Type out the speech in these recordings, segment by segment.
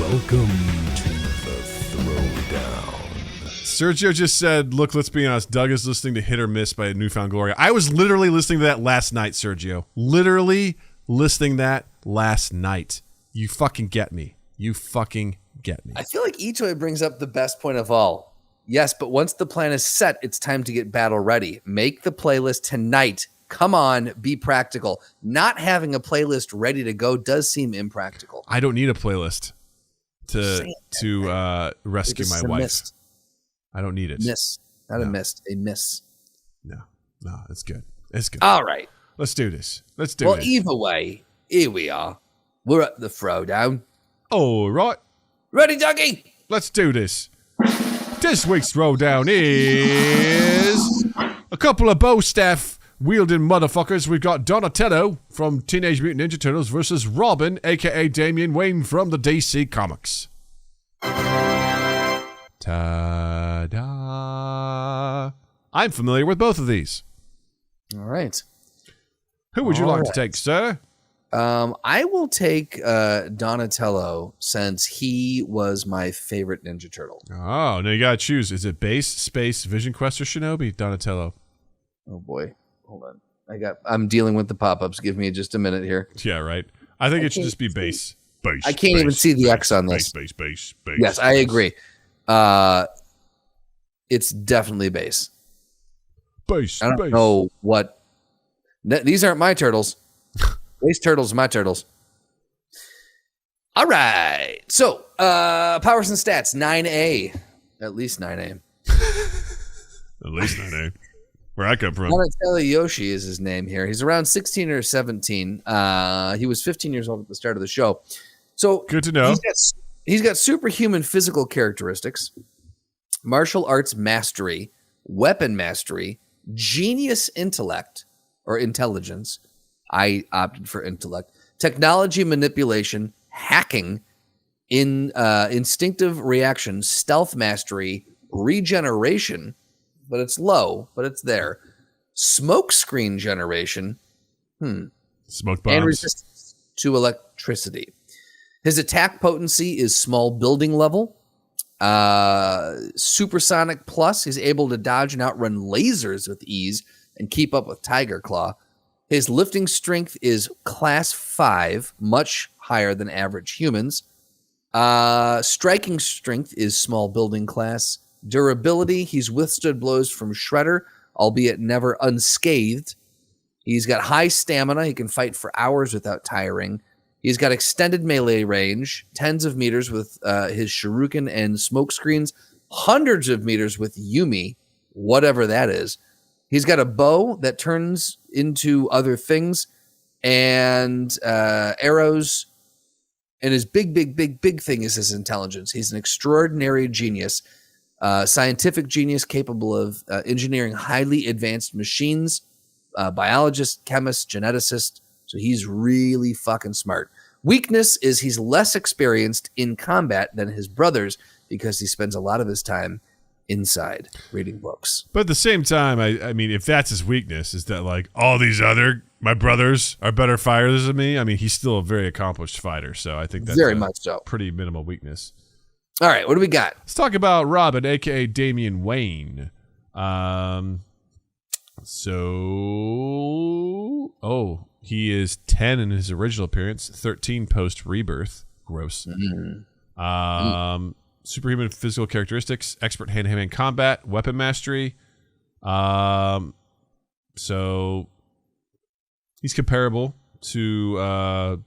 Welcome to the Throwdown. Sergio just said, look, let's be honest, Doug is listening to Hit or Miss by Newfound Glory. I was literally listening to that last night, Sergio. Literally listening to that last night. You fucking get me. You fucking get me. I feel like Itoy brings up the best point of all. Yes, but once the plan is set, it's time to get battle ready. Make the playlist tonight. Come on, be practical. Not having a playlist ready to go does seem impractical. I don't need a playlist to rescue my wife. Mist. I don't need it. Miss. Not a mist. A miss. No, it's good. It's good. All right. Let's do this. Well, either way, here we are. We're at the Throwdown. All right. Ready, Dougie? Let's do this. This week's Throwdown is a couple of bow staff wielding motherfuckers. We've got Donatello from Teenage Mutant Ninja Turtles versus Robin, a.k.a. Damian Wayne from the DC Comics. Ta-da. I'm familiar with both of these. All right. Who would you like to take, sir? I will take Donatello since he was my favorite Ninja Turtle. Oh, now you gotta choose. Is it Base, Space, Vision Quest, or Shinobi? Donatello. Oh boy. Hold on. I'm dealing with the pop-ups. Give me just a minute here. Yeah, right. I think it should just be Base. Base. I can't even see the X on this. Base. Yes, I agree. It's definitely Base. Base. I don't know what. These aren't my turtles. Base turtles are my turtles. All right. So, powers and stats 9A. At least 9A. At least 9A. Where I come from. Donatello Yoshi is his name here. He's around 16 or 17. He was 15 years old at the start of the show. So good to know. He's got superhuman physical characteristics, martial arts mastery, weapon mastery, genius intellect or intelligence. I opted for intellect. Technology manipulation, hacking, instinctive reaction, stealth mastery, regeneration, but it's low, but it's there. Smoke screen generation. Smoke bombs. And resistance to electricity. His attack potency is small building level. Supersonic plus. He's able to dodge and outrun lasers with ease and keep up with Tiger Claw. His lifting strength is class 5, much higher than average humans. Striking strength is small building class. Durability, he's withstood blows from Shredder, albeit never unscathed. He's got high stamina. He can fight for hours without tiring. He's got extended melee range, tens of meters with his shuriken and smoke screens, hundreds of meters with Yumi, whatever that is. He's got a bow that turns into other things and arrows. And his big thing is his intelligence. He's an extraordinary genius, scientific genius capable of engineering highly advanced machines, biologist, chemist, geneticist. So he's really fucking smart. Weakness is he's less experienced in combat than his brothers because he spends a lot of his time inside reading books. But at the same time, I mean, if that's his weakness, is that like all these my brothers are better fighters than me? I mean, he's still a very accomplished fighter, so I think that's very much so. Pretty minimal weakness. All right, what do we got? Let's talk about Robin, a.k.a. Damian Wayne. He is 10 in his original appearance, 13 post-rebirth. Gross. Superhuman physical characteristics, expert hand-to-hand combat, weapon mastery. So he's comparable to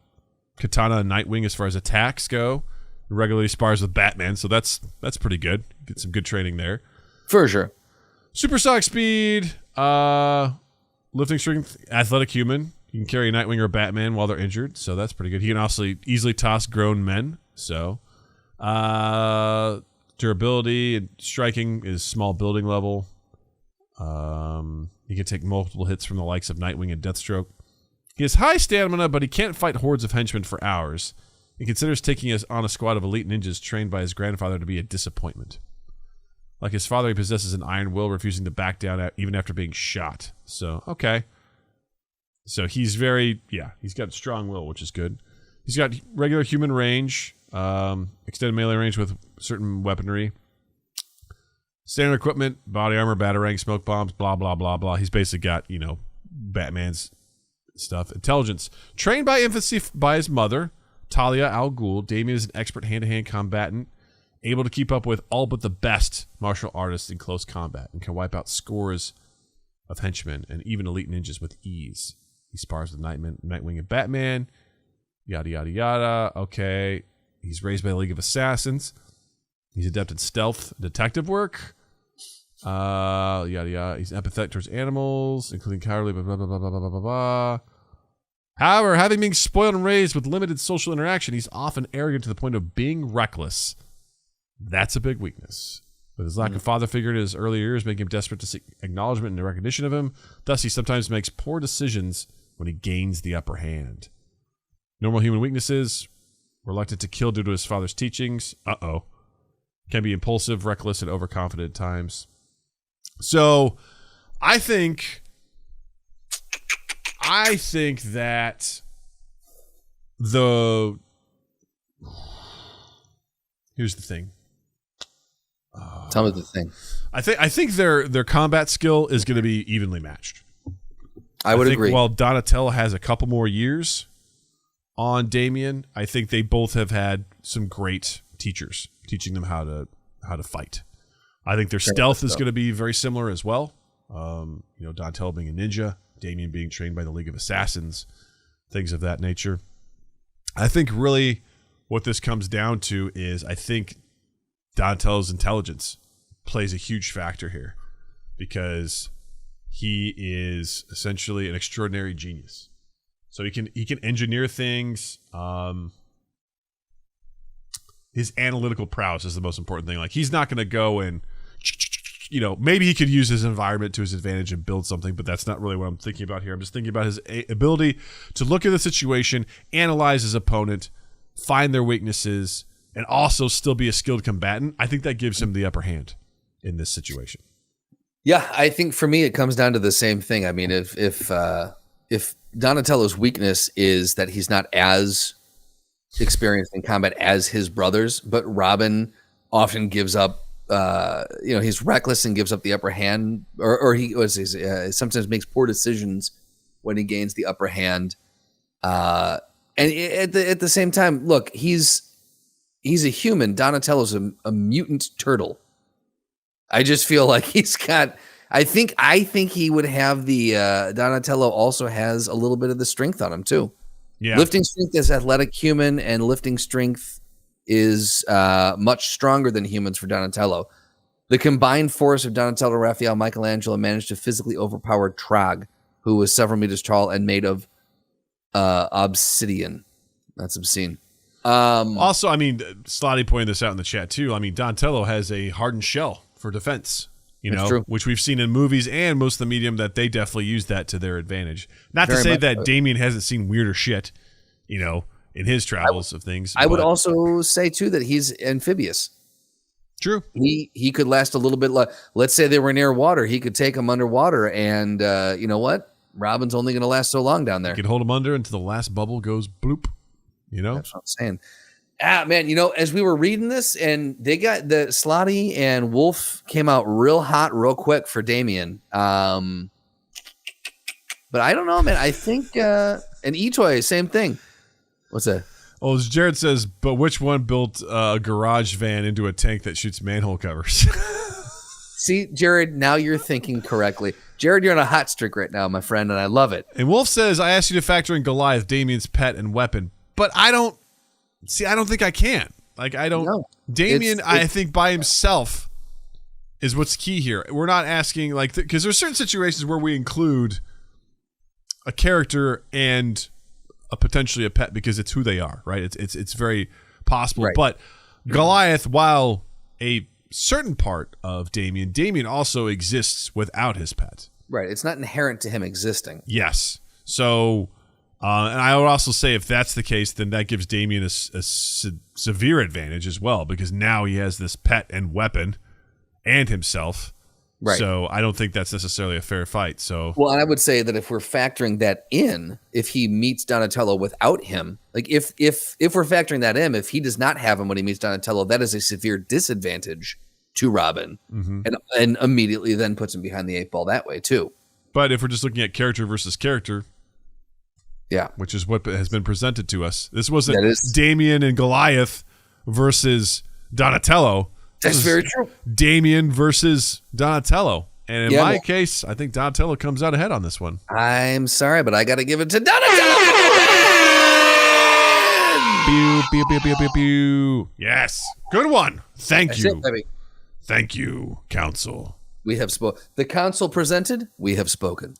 Katana and Nightwing as far as attacks go. Regularly spars with Batman, so that's pretty good. Get some good training there. For sure. Supersonic speed, lifting strength, athletic human. He can carry a Nightwing or a Batman while they're injured, so that's pretty good. He can also easily toss grown men, so... durability and striking is small building level. He can take multiple hits from the likes of Nightwing and Deathstroke. He has high stamina, but he can't fight hordes of henchmen for hours. He considers taking on a squad of elite ninjas trained by his grandfather to be a disappointment. Like his father, he possesses an iron will, refusing to back down even after being shot. So, okay. So he's he's got a strong will, which is good. He's got regular human range, extended melee range with certain weaponry, standard equipment, body armor, batarang, smoke bombs, blah, blah, blah, blah. He's basically got, Batman's stuff. Intelligence. Trained by infancy by his mother, Talia al Ghul, Damien is an expert hand-to-hand combatant, able to keep up with all but the best martial artists in close combat, and can wipe out scores of henchmen and even elite ninjas with ease. He spars with Nightwing and Batman. Yada, yada, yada. Okay. He's raised by the League of Assassins. He's adept at stealth, detective work. Yada, yada. He's empathetic towards animals, including cowardly, blah, blah, blah, blah, blah, blah, blah, blah. However, having been spoiled and raised with limited social interaction, he's often arrogant to the point of being reckless. That's a big weakness. With his lack of father figure in his early years, making him desperate to seek acknowledgement and recognition of him. Thus, he sometimes makes poor decisions when he gains the upper hand. Normal human weaknesses: reluctant to kill due to his father's teachings. Can be impulsive, reckless, and overconfident at times. So, I think that here's the thing. Tell me the thing. I think their combat skill is going to be evenly matched. I would agree. While Donatello has a couple more years on Damien, I think they both have had some great teachers teaching them how to fight. I think their stealth is going to be very similar as well. Donatello being a ninja, Damien being trained by the League of Assassins, things of that nature. I think really what this comes down to is I think Donatello's intelligence plays a huge factor here because he is essentially an extraordinary genius. So he can engineer things. His analytical prowess is the most important thing. Like, he's not going to go and, maybe he could use his environment to his advantage and build something, but that's not really what I'm thinking about here. I'm just thinking about his ability to look at the situation, analyze his opponent, find their weaknesses, and also still be a skilled combatant. I think that gives him the upper hand in this situation. Yeah, I think for me it comes down to the same thing. I mean, if Donatello's weakness is that he's not as experienced in combat as his brothers, but Robin often gives up. He's reckless and gives up the upper hand, or he sometimes makes poor decisions when he gains the upper hand. And at the same time, look, he's a human. Donatello's a mutant turtle. I just feel like he's got. I think he would have the Donatello also has a little bit of the strength on him too. Yeah, lifting strength is athletic human, and lifting strength is much stronger than humans for Donatello. The combined force of Donatello, Raphael, Michelangelo managed to physically overpower Trog, who was several meters tall and made of obsidian. That's obscene. Also, I mean, Slotty pointed this out in the chat too. I mean, Donatello has a hardened shell for defense, which we've seen in movies and most of the medium that they definitely use that to their advantage. Not to say that Damien hasn't seen weirder shit, in his travels of things. I would also say too that he's amphibious. True. He could last a little bit. Let's say they were near water. He could take them underwater, and you know what? Robin's only going to last so long down there. He could hold him under until the last bubble goes bloop. That's what I'm saying. Man, as we were reading this, and they got the Slotty and Wolf came out real hot, real quick for Damien. But I don't know, man. I think and Etoy, same thing. What's that? Oh, as Jared says, but which one built a garage van into a tank that shoots manhole covers? See, Jared, now you're thinking correctly. Jared, you're on a hot streak right now, my friend, and I love it. And Wolf says, I asked you to factor in Goliath, Damien's pet and weapon, but I don't think I can. No, Damien, I think by himself is what's key here. We're not asking, because there's certain situations where we include a character and potentially a pet because it's who they are, right? It's very possible. Right. But Goliath, while a certain part of Damien also exists without his pet. Right. It's not inherent to him existing. Yes. So, and I would also say if that's the case, then that gives Damien a severe advantage as well, because now he has this pet and weapon and himself. Right. So I don't think that's necessarily a fair fight. So Well, and I would say that if we're factoring that in, if he meets Donatello without him, like if we're factoring that in, if he does not have him when he meets Donatello, that is a severe disadvantage to Robin, and immediately then puts him behind the 8 ball that way too. but if we're just looking at character versus character, Yeah. which is what has been presented to us, this wasn't That is- Damien and Goliath versus Donatello. That's This is very true. Damien versus Donatello. And in Yeah, my well- case, I think Donatello comes out ahead on this one. I'm sorry, but I got to give it to Donatello. Pew, pew, pew, pew, pew, pew. Yes. Good one. Thank That's you. it, baby. Thank you, council. We have spoken. The council presented. We have spoken.